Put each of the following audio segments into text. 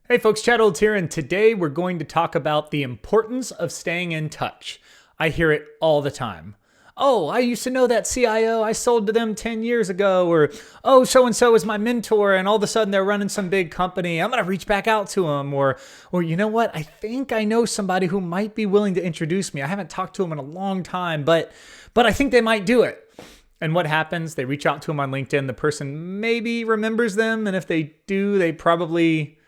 Hey folks, Chad Olds here, and today we're going to talk about the importance of staying in touch. I hear it all the time. Oh, I used to know that CIO. I sold to them 10 years ago. Or, oh, so-and-so is my mentor, and all of a sudden they're running some big company. I'm going to reach back out to them. Or, you know what? I think I know somebody who might be willing to introduce me. I haven't talked to them in a long time, but I think they might do it. And what happens? They reach out to them on LinkedIn. The person maybe remembers them, and if they do, they probably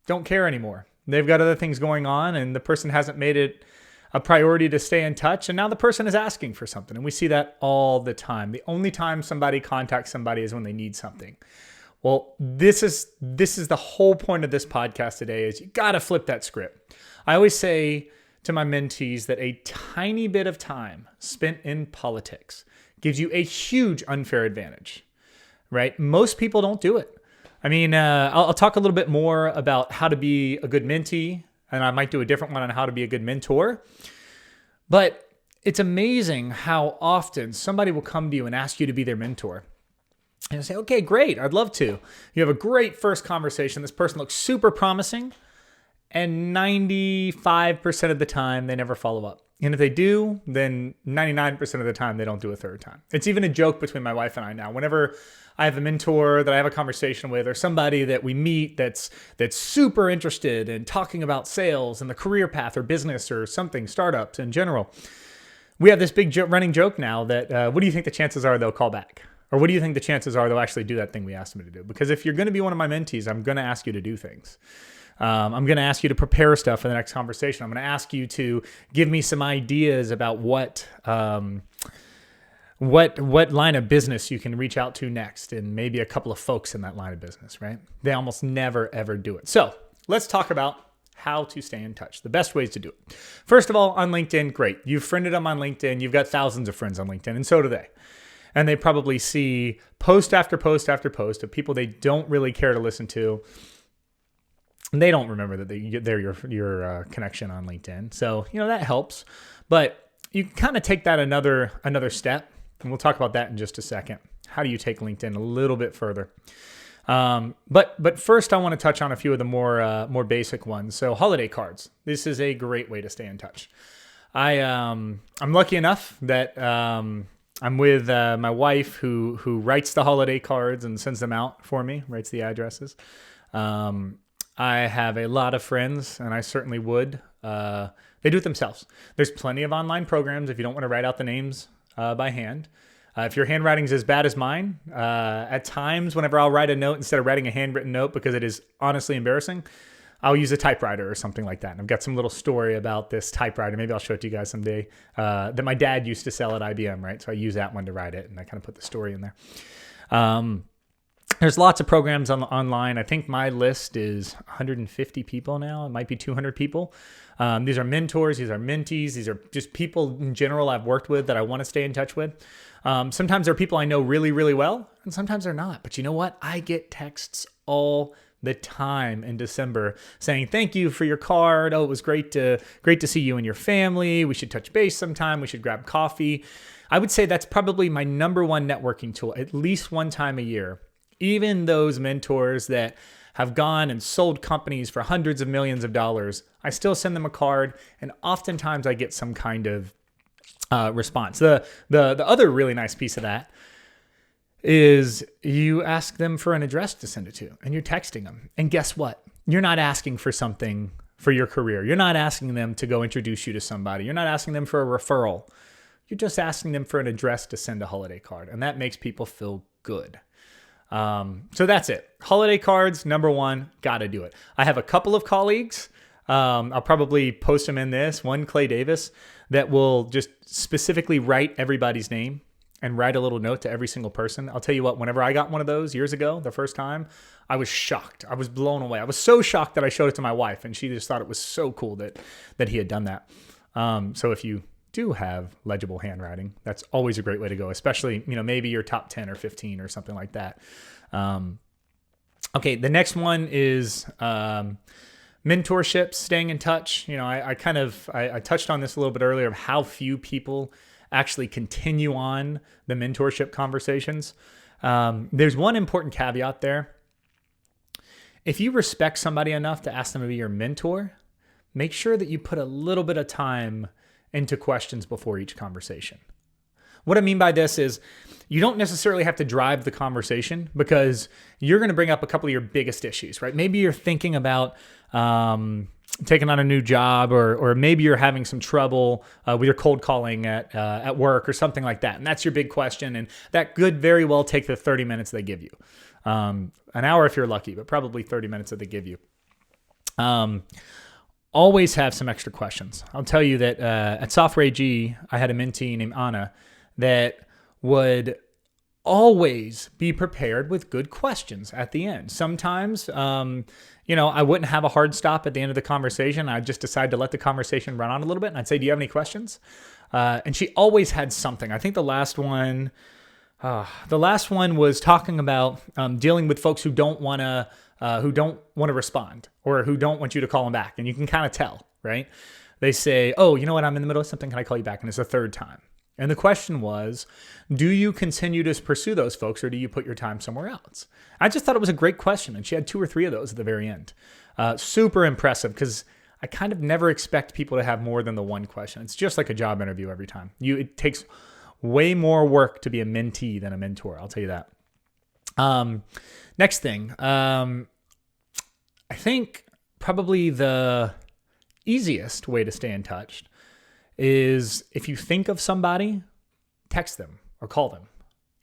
don't care anymore. They've got other things going on, and the person hasn't made it a priority to stay in touch, and now the person is asking for something. And we see that all the time. The only time somebody contacts somebody is when they need something. Well, this is the whole point of this podcast today is you got to flip that script. I always say to my mentees that a tiny bit of time spent in politics gives you a huge unfair advantage, right? Most people don't do it. I mean, I'll talk a little bit more about how to be a good mentee, and I might do a different one on how to be a good mentor. But it's amazing how often somebody will come to you and ask you to be their mentor. And you say, okay, great, I'd love to. You have a great first conversation. This person looks super promising, and 95% of the time, they never follow up. And if they do, then 99% of the time, they don't do a third time. It's even a joke between my wife and I now. Whenever I have a mentor that I have a conversation with, or somebody that we meet that's super interested in talking about sales and the career path or business or something, startups in general, we have this big running joke now that what do you think the chances are they'll call back? Or what do you think the chances are they'll actually do that thing we asked them to do? Because if you're going to be one of my mentees, I'm going to ask you to do things. I'm going to ask you to prepare stuff for the next conversation. I'm going to ask you to give me some ideas about what line of business you can reach out to next, and maybe a couple of folks in that line of business, right? They almost never, ever do it. So let's talk about how to stay in touch, the best ways to do it. First of all, on LinkedIn, great. You've friended them on LinkedIn. You've got thousands of friends on LinkedIn, and so do they. And they probably see post after post after post of people they don't really care to listen to. And they don't remember that they're your connection on LinkedIn. So, that helps. But you can kind of take that another step. And we'll talk about that in just a second. How do you take LinkedIn a little bit further? But first, I want to touch on a few of the more basic ones. So holiday cards. This is a great way to stay in touch. I'm lucky enough that I'm with my wife who writes the holiday cards and sends them out for me, writes the addresses. I have a lot of friends, and I certainly would. They do it themselves. There's plenty of online programs if you don't want to write out the names by hand. If your handwriting's as bad as mine, at times whenever I'll write a note instead of writing a handwritten note because it is honestly embarrassing, I'll use a typewriter or something like that. And I've got some little story about this typewriter. Maybe I'll show it to you guys someday that my dad used to sell at IBM, right? So I use that one to write it, and I kind of put the story in there. There's lots of programs online. I think my list is 150 people now. It might be 200 people. These are mentors. These are mentees. These are just people in general I've worked with that I want to stay in touch with. Sometimes they're people I know really, really well, and sometimes they're not. But you know what? I get texts all the time in December saying, thank you for your card. Oh, it was great to see you and your family. We should touch base sometime. We should grab coffee. I would say that's probably my number one networking tool, at least one time a year. Even those mentors that have gone and sold companies for hundreds of millions of dollars, I still send them a card, and oftentimes I get some kind of response. The other really nice piece of that is you ask them for an address to send it to, and you're texting them. And guess what? You're not asking for something for your career. You're not asking them to go introduce you to somebody. You're not asking them for a referral. You're just asking them for an address to send a holiday card, and that makes people feel good. So that's it. Holiday cards, number one, got to do it. I have a couple of colleagues. I'll probably post them in this. One, Clay Davis, that will just specifically write everybody's name and write a little note to every single person. I'll tell you what, whenever I got one of those years ago, the first time, I was shocked. I was blown away. I was so shocked that I showed it to my wife, and she just thought it was so cool that he had done that. So if you do have legible handwriting, that's always a great way to go, especially, maybe your top 10 or 15 or something like that. Okay, the next one is mentorship, staying in touch. I touched on this a little bit earlier of how few people actually continue on the mentorship conversations. There's one important caveat there. if you respect somebody enough to ask them to be your mentor, make sure that you put a little bit of time into questions before each conversation. What I mean by this is you don't necessarily have to drive the conversation because you're going to bring up a couple of your biggest issues, right? Maybe you're thinking about taking on a new job, or maybe you're having some trouble with your cold calling at work or something like that. And that's your big question. And that could very well take the 30 minutes they give you. An hour if you're lucky, but probably 30 minutes that they give you. Always have some extra questions. I'll tell you that at Software AG, I had a mentee named Anna that would always be prepared with good questions at the end. Sometimes, I wouldn't have a hard stop at the end of the conversation. I'd just decide to let the conversation run on a little bit. And I'd say, do you have any questions? And she always had something. I think the last one was talking about dealing with folks who don't want to respond or who don't want you to call them back. And you can kind of tell, right? They say, oh, you know what? I'm in the middle of something. Can I call you back? And it's the third time. And the question was, do you continue to pursue those folks or do you put your time somewhere else? I just thought it was a great question. And she had 2 or 3 of those at the very end. Super impressive because I kind of never expect people to have more than the one question. It's just like a job interview every time. It takes way more work to be a mentee than a mentor. I'll tell you that. Next thing, I think probably the easiest way to stay in touch is if you think of somebody, text them or call them.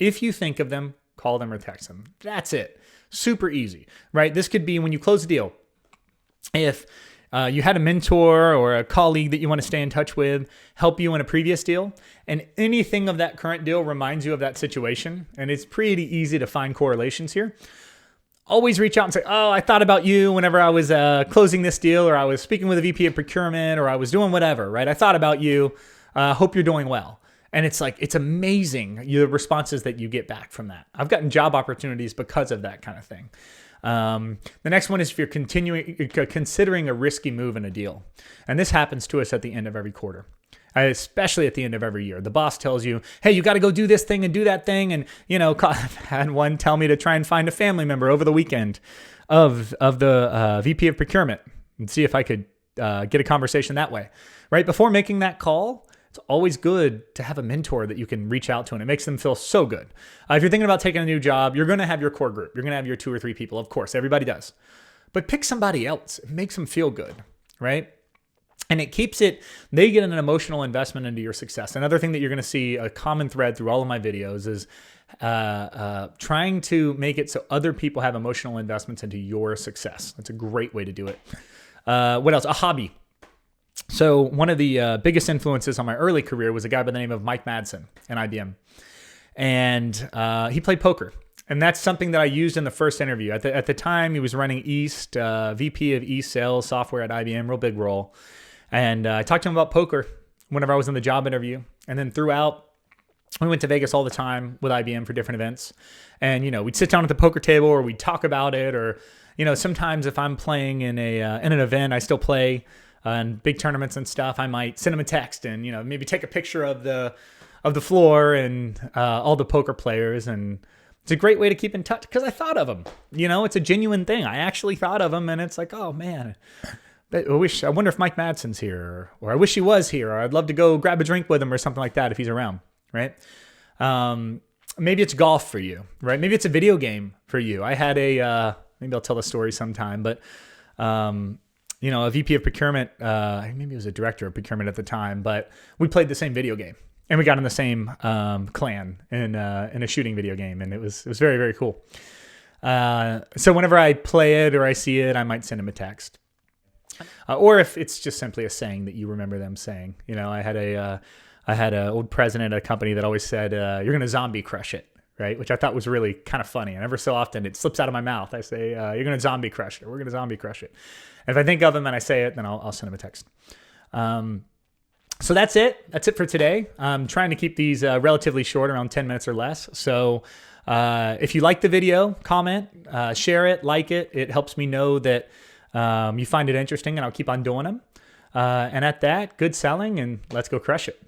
If you think of them, call them or text them. That's it. Super easy, right? This could be when you close a deal. If you had a mentor or a colleague that you want to stay in touch with help you in a previous deal, and anything of that current deal reminds you of that situation, and it's pretty easy to find correlations here, always reach out and say, oh, I thought about you whenever I was closing this deal, or I was speaking with a VP of procurement, or I was doing whatever, right? I thought about you. Hope you're doing well. And it's amazing the responses that you get back from that. I've gotten job opportunities because of that kind of thing. The next one is if you're considering a risky move in a deal. And this happens to us at the end of every quarter, especially at the end of every year. The boss tells you, hey, you got to go do this thing and do that thing. And, I've had one tell me to try and find a family member over the weekend of the VP of procurement and see if I could get a conversation that way. Right before making that call, it's always good to have a mentor that you can reach out to, and it makes them feel so good. If you're thinking about taking a new job, you're going to have your core group. You're going to have your 2 or 3 people. Of course, everybody does. But pick somebody else. It makes them feel good, right? And they get an emotional investment into your success. Another thing that you're going to see, a common thread through all of my videos, is trying to make it so other people have emotional investments into your success. That's a great way to do it. What else? A hobby. So one of the biggest influences on my early career was a guy by the name of Mike Madsen in IBM. And he played poker. And that's something that I used in the first interview. At the time, he was running East, VP of East Sales Software at IBM, real big role. And I talked to him about poker whenever I was in the job interview. And then throughout, we went to Vegas all the time with IBM for different events. And, we'd sit down at the poker table or we'd talk about it. Or, sometimes if I'm playing in an event, I still play in big tournaments and stuff. I might send him a text and, maybe take a picture of the floor and all the poker players. And it's a great way to keep in touch because I thought of him. It's a genuine thing. I actually thought of him, and it's like, oh, man. I wonder if Mike Madsen's here, or I wish he was here, or I'd love to go grab a drink with him or something like that if he's around, right? Maybe it's golf for you, right? Maybe it's a video game for you. I had maybe I'll tell the story sometime, but, a VP of procurement, maybe he was a director of procurement at the time, but we played the same video game and we got in the same clan in a shooting video game, and it was very, very cool. So whenever I play it or I see it, I might send him a text. Or if it's just simply a saying that you remember them saying. I had an old president at a company that always said, you're going to zombie crush it, right? Which I thought was really kind of funny. And ever so often it slips out of my mouth. I say, you're going to zombie crush it. We're going to zombie crush it. And if I think of him and I say it, then I'll send him a text. So that's it. That's it for today. I'm trying to keep these relatively short, around 10 minutes or less. So if you like the video, comment, share it, like it. It helps me know that you find it interesting, and I'll keep on doing them. And at that, good selling, and let's go crush it.